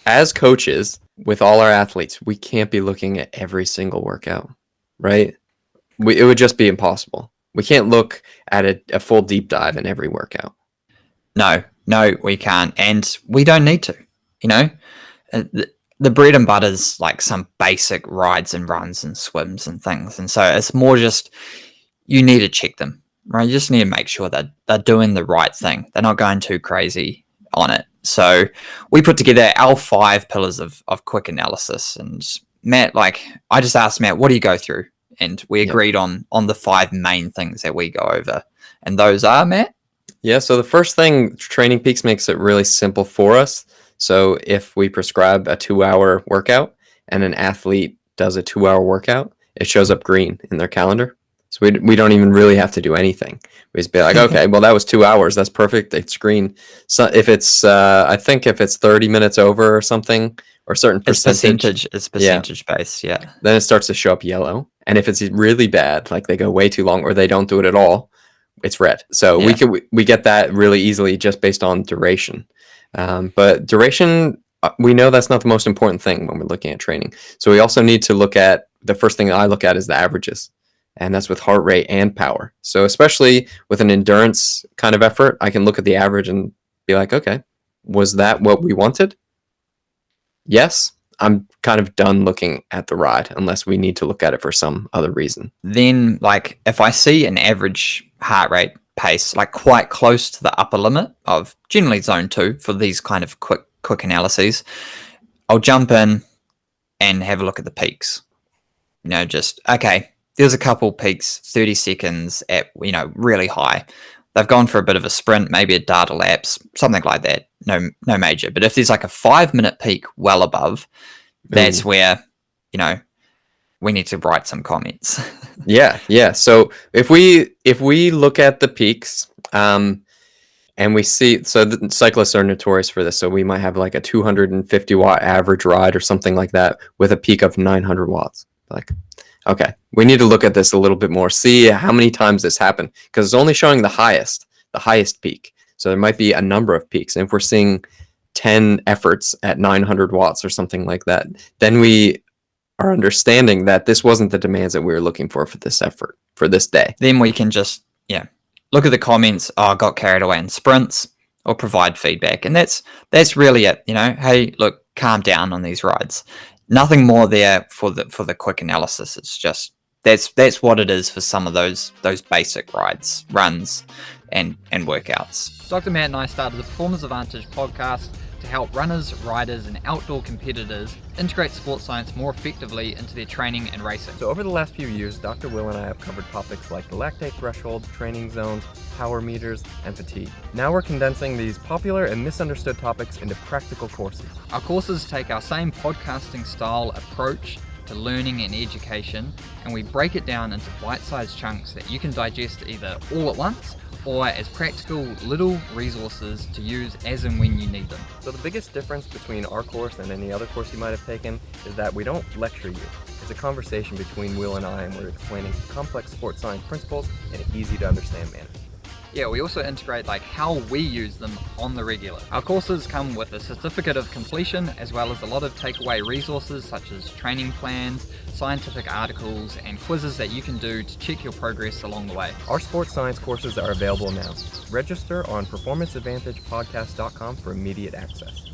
as coaches with all our athletes, we can't be looking at every single workout, right? It would just be impossible. We can't look at a full deep dive in every workout. No, we can't, and we don't need to. You know, the bread and butter is like some basic rides and runs and swims and things, and so it's more just you need to check them, right? You just need to make sure that they're doing the right thing. They're not going too crazy on it. So we put together our 5 pillars of quick analysis, and Matt, like I just asked Matt, what do you go through? And we agreed on the 5 main things that we go over, and those are, Matt. Yeah, so the first thing, Training Peaks makes it really simple for us. So if we prescribe a 2-hour workout and an athlete does a 2-hour workout, it shows up green in their calendar. So we don't even really have to do anything. We just be like, okay, well, that was 2 hours. That's perfect. It's green. So if it's, I think if it's 30 minutes over or something, or a certain percentage. It's percentage based, yeah. Then it starts to show up yellow. And if it's really bad, like they go way too long or they don't do it at all, it's red. So we get that really easily just based on duration. But duration, we know that's not the most important thing when we're looking at training. So we also need to look at, the first thing I look at is the averages. And that's with heart rate and power. So especially with an endurance kind of effort, I can look at the average and be like, okay, was that what we wanted? Yes. I'm kind of done looking at the ride unless we need to look at it for some other reason. Then, like, if I see an average heart rate pace, like quite close to the upper limit of generally zone 2 for these kind of quick analyses, I'll jump in and have a look at the peaks. You know, just, okay, there's a couple peaks, 30 seconds at, you know, really high. They've gone for a bit of a sprint, maybe a data lapse, something like that. No major. But if there's like a 5-minute peak well above, that's where, you know, we need to write some comments. Yeah. So if we look at the peaks, and we see, so the cyclists are notorious for this. So we might have like a 250 watt average ride or something like that with a peak of 900 watts. Like, okay, we need to look at this a little bit more, see how many times this happened, because it's only showing the highest peak. So there might be a number of peaks. And if we're seeing 10 efforts at 900 watts or something like that, then we are understanding that this wasn't the demands that we were looking for this effort, for this day. Then we can just, look at the comments, got carried away in sprints, or provide feedback. And that's really it, you know, hey, look, calm down on these rides. Nothing more there for the quick analysis. It's just that's what it is for some of those basic runs and workouts. Dr. Matt and I started the Performance Advantage podcast to help runners, riders, and outdoor competitors integrate sports science more effectively into their training and racing. So over the last few years, Dr. Will and I have covered topics like the lactate threshold, training zones, power meters, and fatigue. Now we're condensing these popular and misunderstood topics into practical courses. Our courses take our same podcasting style approach to learning and education, and we break it down into bite-sized chunks that you can digest either all at once or as practical little resources to use as and when you need them. So the biggest difference between our course and any other course you might have taken is that we don't lecture you. It's a conversation between Will and I, and we're explaining complex sports science principles in an easy to understand manner. Yeah, we also integrate like how we use them on the regular. Our courses come with a certificate of completion, as well as a lot of takeaway resources such as training plans, scientific articles, and quizzes that you can do to check your progress along the way. Our sports science courses are available now. Register on performanceadvantagepodcast.com for immediate access.